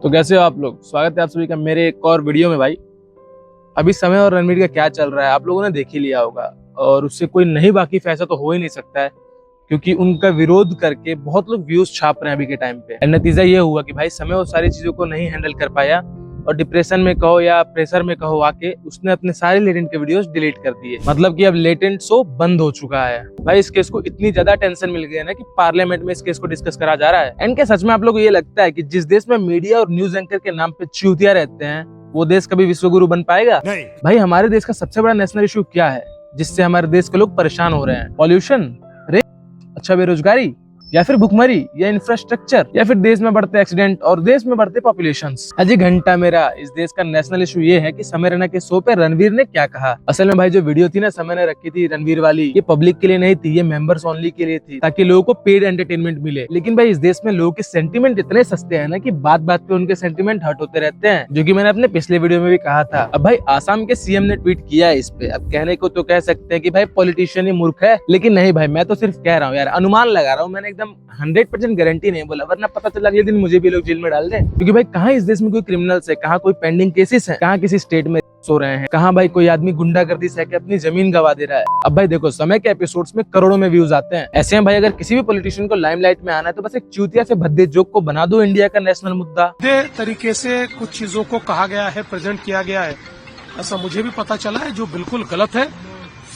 तो कैसे हो आप लोग। स्वागत है आप सभी का मेरे एक और वीडियो में। भाई अभी समय और रणवीर का क्या चल रहा है आप लोगों ने देख ही लिया होगा, और उससे कोई नहीं वाकिफ ऐसा तो हो ही नहीं सकता है, क्योंकि उनका विरोध करके बहुत लोग व्यूज छाप रहे हैं अभी के टाइम पे। नतीजा ये हुआ कि भाई समय वो सारी चीजों को नहीं हैंडल कर पाया, और डिप्रेशन में कहो या प्रेशर में कहो आके उसने अपने सारे लेटेंट के वीडियोस डिलीट कर दिए। मतलब कि अब लेटेंट शो बंद हो चुका है। भाई इस केस को इतनी ज्यादा टेंशन मिल गई है ना कि पार्लियामेंट में इस केस को डिस्कस करा जा रहा है। एंड क्या सच में आप लोगों को ये लगता है कि जिस देश में मीडिया और न्यूज एंकर के नाम पे चूतिया रहते हैं वो देश कभी विश्वगुरु बन पाएगा? नहीं। भाई हमारे देश का सबसे बड़ा नेशनल इशू क्या है जिससे हमारे देश के लोग परेशान हो रहे हैं? पॉल्यूशन, रेप, अच्छा बेरोजगारी, या फिर भुखमरी, या इंफ्रास्ट्रक्चर, या फिर देश में बढ़ते एक्सीडेंट और देश में बढ़ते पॉपुलेशंस। अजी घंटा मेरा इस देश का नेशनल इशू ये है कि समय रैना के शो पे रणवीर ने क्या कहा। असल में भाई जो वीडियो थी ना समय ने रखी थी रणवीर वाली, ये पब्लिक के लिए नहीं थी, ये मेंबर्स ओनली के लिए थी, ताकि लोगों को पेड एंटरटेनमेंट मिले। लेकिन भाई इस देश में लोगों के सेंटीमेंट इतने सस्ते हैं ना कि बात बात पे उनके सेंटीमेंट हर्ट होते रहते हैं, जो कि मैंने अपने पिछले वीडियो में भी कहा था। अब भाई आसाम के सीएम ने ट्वीट किया है इस पे। अब कहने को तो कह सकते हैं कि भाई पॉलिटिशियन ही मूर्ख है, लेकिन नहीं भाई, मैं तो सिर्फ कह रहा हूँ यार, अनुमान लगा रहा हूँ, मैंने एकदम 100% गारंटी नहीं बोला, वरना पता चला अगले दिन मुझे भी लोग जेल में डाल दें। क्योंकि भाई कहाँ इस देश में कोई क्रिमिनल्स है, कहाँ कोई पेंडिंग केसेस है, कहाँ किसी स्टेट में सो रहे हैं, कहाँ भाई कोई आदमी गुंडागर्दी से अपनी जमीन गवा दे रहा है। अब भाई देखो समय के एपिसोड्स में करोड़ों में व्यूज आते हैं। ऐसे में भाई अगर किसी भी पॉलिटिशियन को लाइमलाइट में आना है तो बस एक चूतिया से भद्दे जोक को बना दो इंडिया का नेशनल मुद्दा। तरीके से कुछ चीजों को कहा गया है, प्रेजेंट किया गया है, ऐसा मुझे भी पता चला है, जो बिल्कुल गलत है।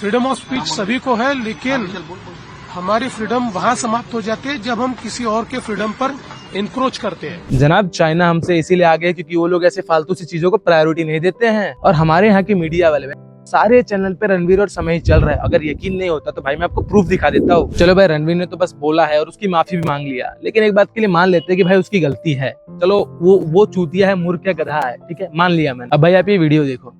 फ्रीडम ऑफ स्पीच सभी को है, लेकिन हमारी फ्रीडम वहाँ समाप्त हो जाती है जब हम किसी और के फ्रीडम पर इंक्रोच करते हैं। जनाब चाइना हमसे इसीलिए आगे है क्योंकि वो लोग ऐसे फालतू सी चीजों को प्रायोरिटी नहीं देते हैं, और हमारे यहाँ की मीडिया वाले सारे चैनल पे रणवीर और समय ही चल रहा है। अगर यकीन नहीं होता तो भाई मैं आपको प्रूफ दिखा देता हूँ। चलो भाई रणवीर ने तो बस बोला है और उसकी माफी भी मांग लिया, लेकिन एक बात के लिए मान लेते हैं कि भाई उसकी गलती है। चलो वो चूतिया है, मूर्ख या गधा है, ठीक है, मान लिया मैंने। अब भाई आप ये वीडियो देखो।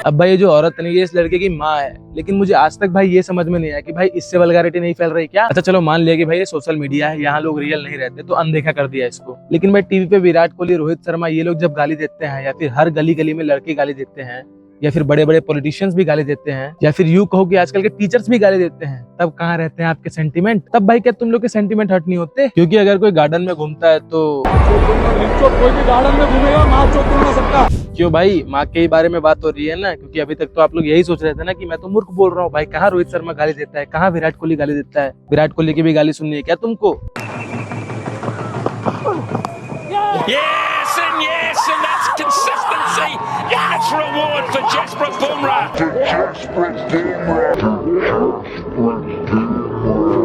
अब भाई ये जो औरत है ये इस लड़के की माँ है, लेकिन मुझे आज तक भाई ये समझ में नहीं आया कि भाई इससे वल्गैरिटी नहीं फैल रही क्या? अच्छा चलो मान लिया कि भाई ये सोशल मीडिया है, यहाँ लोग रियल नहीं रहते तो अनदेखा कर दिया इसको। लेकिन भाई टीवी पे विराट कोहली, रोहित शर्मा ये लोग जब गाली देते हैं, या फिर हर गली गली में लड़के गाली देते हैं, या फिर बड़े बड़े पॉलिटिशियंस भी गाली देते हैं, या फिर यूं कहो कि आजकल के टीचर्स भी गाली देते हैं, तब कहाँ रहते हैं आपके सेंटीमेंट? तब भाई क्या तुम लोग के सेंटीमेंट हर्ट नहीं होते? क्योंकि अगर कोई गार्डन में घूमता है तो कोई भी गार्डन में घूमेगा माँ चोट तोड़ सकता। क्यों भाई माँ के ही बारे में बात हो रही है ना? क्योंकि अभी तक तो आप लोग यही सोच रहे थे ना कि मैं तो मूर्ख बोल रहा हूँ। भाई कहाँ रोहित शर्मा गाली देता है, कहाँ विराट कोहली गाली देता है? विराट कोहली की भी गाली सुननी है क्या तुमको? Yes, and that's consistency. That's reward for Jasprit Bumrah.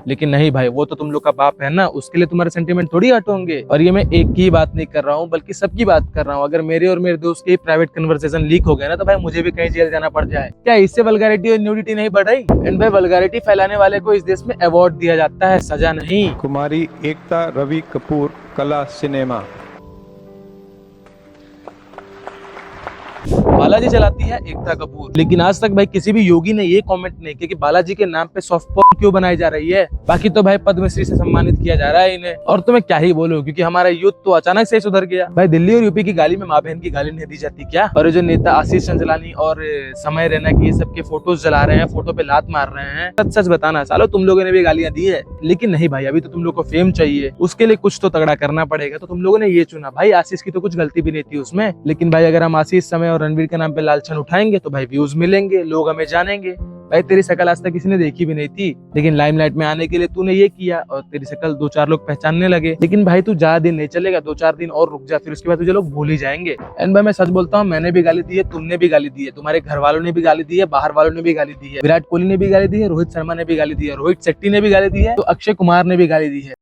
लेकिन नहीं भाई, वो तो तुम लोग का बाप है ना, उसके लिए तुम्हारे सेंटीमेंट थोड़ी हट होंगे। और ये मैं एक की बात नहीं कर रहा हूँ बल्कि सबकी बात कर रहा हूँ। अगर मेरे और मेरे दोस्त के प्राइवेट कन्वर्सेशन लीक हो गए ना तो भाई मुझे भी कहीं जेल जाना पड़ जाए। क्या इससे वल्गैरिटी और न्यूडिटी नहीं बढ़ रही? एंड भाई वल्गैरिटी फैलाने वाले को इस देश में अवार्ड दिया जाता है, सजा नहीं। कुमारी एकता रवि कपूर, कला सिनेमा। बालाजी चलाती है एकता कपूर, लेकिन आज तक भाई किसी भी योगी ने ये कमेंट नहीं किया कि बालाजी के नाम पे सॉफ्ट पॉर्न क्यों बनाई जा रही है। बाकी तो भाई पद्मश्री से सम्मानित किया जा रहा है इन्हें। और तो मैं क्या ही बोलूं, क्योंकि हमारा यूथ तो अचानक से सुधर गया। भाई दिल्ली और यूपी की गाली में माँ बहन की गाली नहीं दी जाती क्या? और जो नेता आशीष चंचलानी और समय रैना की ये सबके फोटोज जला रहे हैं, फोटो पे लात मार रहे हैं, सच सच बताना सालो तुम लोगों ने भी गालियां दी है? लेकिन नहीं भाई, अभी तो तुम लोग को फेम चाहिए, उसके लिए कुछ तो तगड़ा करना पड़ेगा। तो तुम लोगों ने ये चुना। भाई आशीष की तो कुछ गलती भी नहीं थी उसमें, लेकिन भाई अगर हम आशीष, समय और रणवीर के नाम पे लालचन उठाएंगे तो भाई व्यूज मिलेंगे, लोग हमें जानेंगे। भाई तेरी शक्ल आज तक किसी ने देखी भी नहीं थी, लेकिन लाइमलाइट में आने के लिए तूने ये किया और तेरी शक्ल 2-4 लोग पहचानने लगे। लेकिन भाई तू ज्यादा दिन नहीं चलेगा, 2-4 दिन और रुक जा, फिर उसके बाद तुझे लोग भूल ही जाएंगे। एंड भाई मैं सच बोलता हूँ, मैंने भी गाली दी है, तुमने भी गाली दी है, तुम्हारे घर वालों ने भी गाली दी है, बाहर वालों ने भी गाली दी है, विराट कोहली ने भी गाली दी है, रोहित शर्मा ने भी गाली दी है, रोहित शेट्टी ने भी गाली दी है, तो अक्षय कुमार ने भी गाली दी है।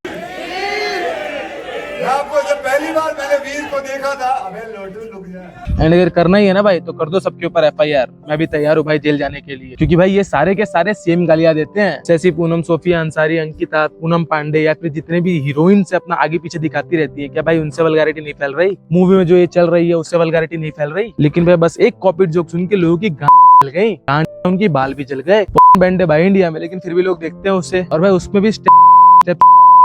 आपको जब पहली बार मैंने वीर को देखा था, अबे लोटू लुक जा। एंड अगर करना ही है ना भाई तो कर दो सबके ऊपर FIR। मैं भी तैयार हूँ भाई जेल जाने के लिए, क्योंकि भाई ये सारे के सारे सेम गालियां देते हैं। जैसे पूनम, सोफिया अंसारी, अंकिता, पूनम पांडे, या फिर जितने भी हीरोइन से अपना आगे पीछे दिखाती रहती है, क्या भाई उनसे वल्गैरिटी नहीं फैल रही? मूवी में जो ये चल रही है उससे वल्गैरिटी नहीं फैल रही? लेकिन भाई बस एक कॉपीड जोक सुन के लोगों की गांड जल गई, उनकी बाल भी जल गए। बैंड है भाई इंडिया में, लेकिन फिर भी लोग देखते हैं उसे, और भाई उसमें भी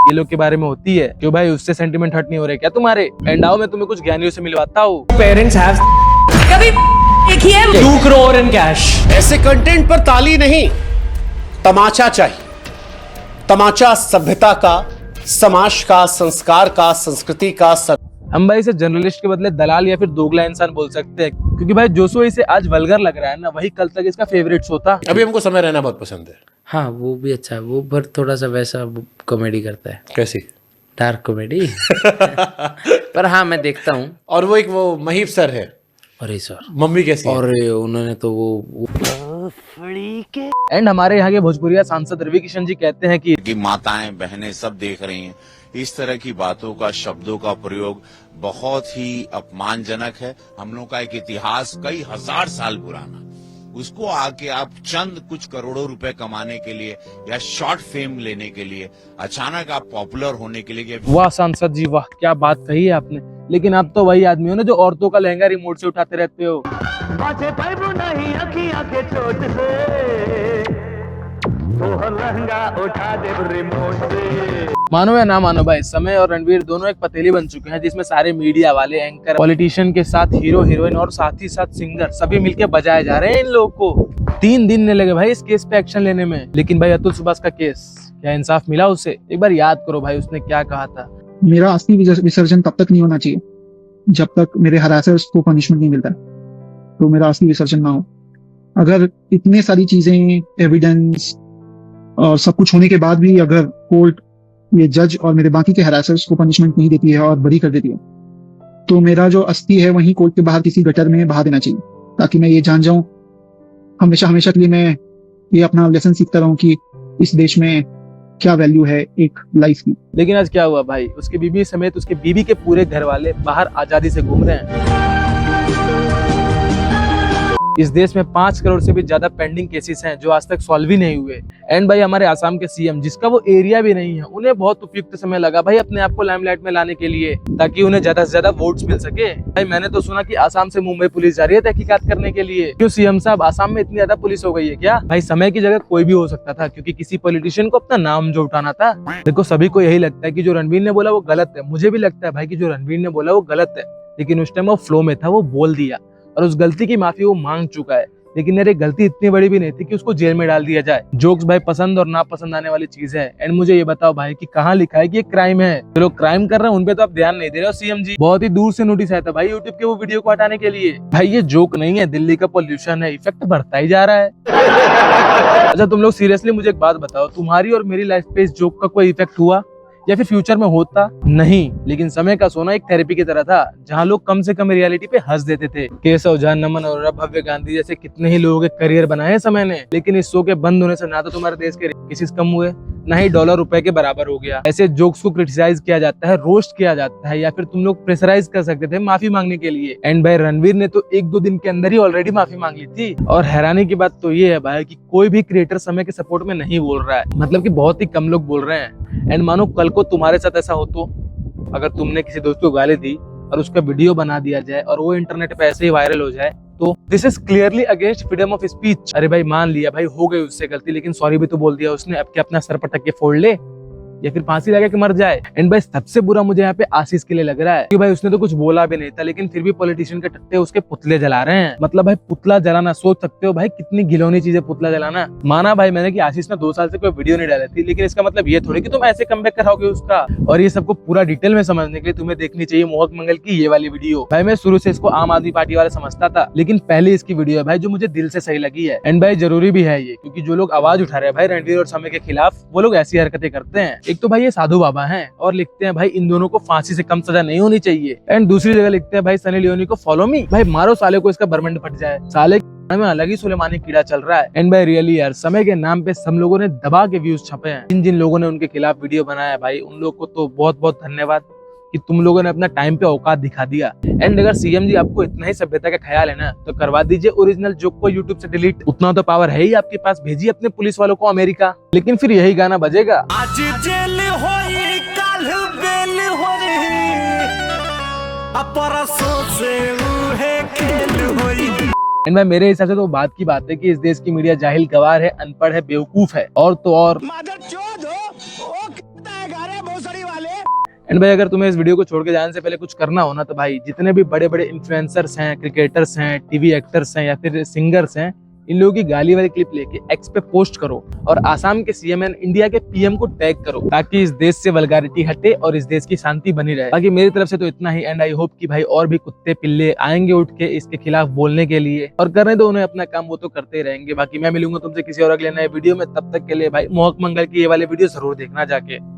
ये लोग के बारे में होती है। क्यों भाई उससे सेंटीमेंट हर्ट नहीं हो रहे क्या तुम्हारे? एंड आओ मैं तुम्हें कुछ ज्ञानियों से मिलवाता हूँ। पेरेंट्स हैव कभी देखिए 2 करोड़ इन कैश। ऐसे कंटेंट पर ताली नहीं, तमाचा चाहिए। तमाचा सभ्यता का, समाज का, संस्कार का, संस्कृति का। हम भाई इसे जर्नलिस्ट के बदले दलाल या फिर दोगला इंसान बोल सकते हैं, क्योंकि भाई जो सो इसे आज वल्गर लग रहा है ना, वही कल तक इसका फेवरेट शो था। अभी हमको समय रहना बहुत पसंद है। हाँ वो भी अच्छा है, वो पर थोड़ा सा वैसा कॉमेडी करता है। कैसी? Dark comedy. पर हाँ मैं देखता हूँ। और वो एक वो महीप सर है। अरे सर मम्मी कैसी है? और उन्होंने तो वो एंड हमारे यहाँ के भोजपुरिया सांसद रवि किशन जी कहते हैं कि माताएं बहनें सब देख रही हैं, इस तरह की बातों का, शब्दों का प्रयोग बहुत ही अपमानजनक है। हम लोग का एक इतिहास कई हजार साल पुराना, उसको आके आप चंद कुछ करोड़ों रुपए कमाने के लिए या शॉर्ट फेम लेने के लिए, अचानक आप पॉपुलर होने के लिए। वाह सांसद जी वाह, क्या बात कही है आपने। लेकिन आप तो वही आदमी हो ना जो औरतों का लहंगा रिमोट से उठाते रहते हो। मानो या ना मानो भाई, समय और रणवीर दोनों एक पतीली बन चुके हैं जिसमें सारे मीडिया वाले, एंकर, पॉलिटिशियन के साथ हीरो हीरोइन और साथ ही साथ सिंगर सभी मिलके बजाए जा रहे हैं इन लोगों को। 3 दिन ने लगे भाई इस केस पे एक्शन लेने में। लेकिन भाई अतुल सुभाष का केस, क्या इंसाफ मिला उसे? एक बार याद करो भाई उसने क्या कहा था। मेरा अस्थि विसर्जन तब तक नहीं होना चाहिए जब तक मेरे हरासर्स को पनिशमेंट नहीं मिलता, तो मेरा अस्थि विसर्जन ना हो। अगर इतने सारी चीजें, एविडेंस और सब कुछ होने के बाद भी अगर कोर्ट, ये जज और मेरे बाकी के हरासर्स को पनिशमेंट नहीं देती है और बरी कर देती है, तो मेरा जो अस्थि है वहीं कोर्ट के बाहर किसी गटर में बहा देना चाहिए, ताकि मैं ये जान जाऊं हमेशा हमेशा के लिए, मैं ये अपना लेसन सीखता रहूं कि इस देश में क्या वैल्यू है एक लाइफ की। लेकिन आज क्या हुआ भाई, उसकी बीवी समेत उसके बीवी के पूरे घर वाले बाहर आजादी से घूम रहे हैं। इस देश में 5 करोड़ से भी ज्यादा पेंडिंग केसेस हैं जो आज तक सॉल्व ही नहीं हुए। एंड भाई हमारे आसाम के सीएम, जिसका वो एरिया भी नहीं है, उन्हें बहुत उपयुक्त समय लगा भाई अपने आप को लाइमलाइट में लाने के लिए, ताकि उन्हें ज्यादा से ज्यादा वोट्स मिल सके। भाई मैंने तो सुना कि आसाम से मुंबई पुलिस जा रही है तहकीकात करने के लिए। क्यों सीएम साहब, आसाम में इतनी ज्यादा पुलिस हो गई है क्या? भाई समय की जगह कोई भी हो सकता था, क्योंकि किसी पॉलिटिशियन को अपना नाम जो उठाना था। देखो सभी को यही लगता है कि जो रणवीर ने बोला वो गलत है, मुझे भी लगता है भाई कि जो रणवीर ने बोला वो गलत है, लेकिन उस टाइम वो फ्लो में था, वो बोल दिया और उस गलती की माफी वो मांग चुका है। लेकिन यार गलती इतनी बड़ी भी नहीं थी कि उसको जेल में डाल दिया जाए। जोक्स भाई पसंद और नापसंद आने वाली चीज है। एंड मुझे ये बताओ भाई कि कहाँ लिखा है कि ये क्राइम है? जो लोग क्राइम कर रहे हैं उनपे तो आप ध्यान नहीं दे रहे हो सीएम जी। बहुत ही दूर से नोटिस आया था भाई यूट्यूब के वो वीडियो को हटाने के लिए। भाई ये जोक नहीं है, दिल्ली का पॉल्यूशन है, इफेक्ट बढ़ता ही जा रहा है। अच्छा तुम लोग सीरियसली मुझे एक बात बताओ, तुम्हारी और मेरी लाइफ पे इस जोक का कोई इफेक्ट हुआ या फिर फ्यूचर में होता? नहीं। लेकिन समय का सोना एक थेरेपी की तरह था, जहां लोग कम से कम रियलिटी पे हंस देते थे। केशव झा, नमन अरोड़ा, भव्य गांधी जैसे कितने ही लोगों के करियर बनाए समय ने। लेकिन इस शो के बंद होने से ना तो तुम्हारे देश के केसेस कम हुए, ना ही डॉलर रुपए के बराबर हो गया। ऐसे जोक्स को क्रिटिसाइज किया जाता है, रोस्ट किया जाता है, या फिर तुम लोग प्रेशराइज कर सकते थे माफी मांगने के लिए। एंड भाई रणवीर ने तो 1-2 दिन के अंदर ही ऑलरेडी माफी मांग ली थी। और हैरानी की बात तो ये है भाई कि कोई भी क्रिएटर समय के सपोर्ट में नहीं बोल रहा है, मतलब कि बहुत ही कम लोग बोल रहे हैं। एंड मानो कल को तुम्हारे साथ ऐसा हो तो, अगर तुमने किसी दोस्त को गाली दी और उसका वीडियो बना दिया जाए और वो इंटरनेट पे ऐसे ही वायरल हो जाए, तो this is clearly against freedom of speech. अरे भाई मान लिया भाई हो गई उससे गलती, लेकिन सॉरी भी तो बोल दिया उसने, अब क्या अपना सर पटक के फोड़ ले या फिर फांसी लगा के मर जाए? एंड भाई सबसे बुरा मुझे यहाँ पे आशीष के लिए लग रहा है कि भाई उसने तो कुछ बोला भी नहीं था, लेकिन फिर भी पॉलिटिशियन के टट्टे उसके पुतले जला रहे हैं। मतलब भाई पुतला जलाना, सोच सकते हो भाई कितनी घिनौनी चीज है पुतला जलाना। माना भाई मैंने कि आशीष ने 2 साल से कोई वीडियो नहीं डाली थी, लेकिन इसका मतलब ये थोड़ी कि तुम ऐसे कमबैक कराओगे उसका। और ये सबको पूरा डिटेल में समझने के लिए तुम्हें देखनी चाहिए मोहक मंगल की ये वाली वीडियो। भाई मैं शुरू से इसको आम आदमी पार्टी वाले समझता था, लेकिन पहले इसकी वीडियो है भाई जो मुझे दिल से सही लगी है। एंड भाई जरूरी भी है ये, क्योंकि जो लोग आवाज उठा रहे हैं भाई रणवीर और समय के खिलाफ, वो लोग ऐसी हरकतें करते हैं। एक तो भाई ये साधु बाबा हैं और लिखते हैं भाई इन दोनों को फांसी से कम सजा नहीं होनी चाहिए। एंड दूसरी जगह लिखते हैं भाई सनी लियोनी को फॉलो मी। भाई मारो साले को, इसका बरमंड फट जाए। साले में अलग ही सुलेमानी कीड़ा चल रहा है। एंड भाई रियली यार समय के नाम पे सब लोगों ने दबा के व्यूज छपे हैं। जिन जिन लोगों ने उनके खिलाफ वीडियो बनाया भाई उन लोगों को तो बहुत बहुत धन्यवाद कि तुम लोगों ने अपना टाइम पे औकात दिखा दिया। एंड अगर सीएम जी आपको इतना ही सभ्यता का ख्याल है ना, तो करवा दीजिए ओरिजिनल जोक को यूट्यूब से डिलीट। उतना तो पावर है ही आपके पास, भेजिए अपने पुलिस वालों को अमेरिका। लेकिन फिर यही गाना बजेगा, आज जेल होई काल बेल होई अपरसों से उहे खेल होई। एंड भाई मेरे हिसाब से तो बात की बात है कि इस देश की मीडिया जाहिल गवार है, अनपढ़ है, बेवकूफ है और तो और। एंड भाई अगर तुम्हें इस वीडियो को छोड़ के जाने से पहले कुछ करना हो ना, तो भाई जितने भी बड़े बड़े इन्फ्लुएंसर्स हैं, क्रिकेटर्स हैं, टीवी एक्टर्स हैं या फिर सिंगर्स हैं, इन लोगों की गाली वाली क्लिप लेके एक्स पे पोस्ट करो और आसाम के सीएम एंड इंडिया के पीएम को टैग करो, ताकि इस देश से वल्गैरिटी हटे और इस देश की शांति बनी रहे। बाकी मेरी तरफ से तो इतना ही, एंड आई होप कि भाई और भी कुत्ते पिल्ले आएंगे उठ के इसके खिलाफ बोलने के लिए, और करने दो उन्हें अपना काम, वो तो करते ही रहेंगे। बाकी मैं मिलूंगा तुमसे किसी और अगले नए वीडियो में, तब तक के लिए भाई मोहक मंगल की ये वाले वीडियो जरूर देखना जाके।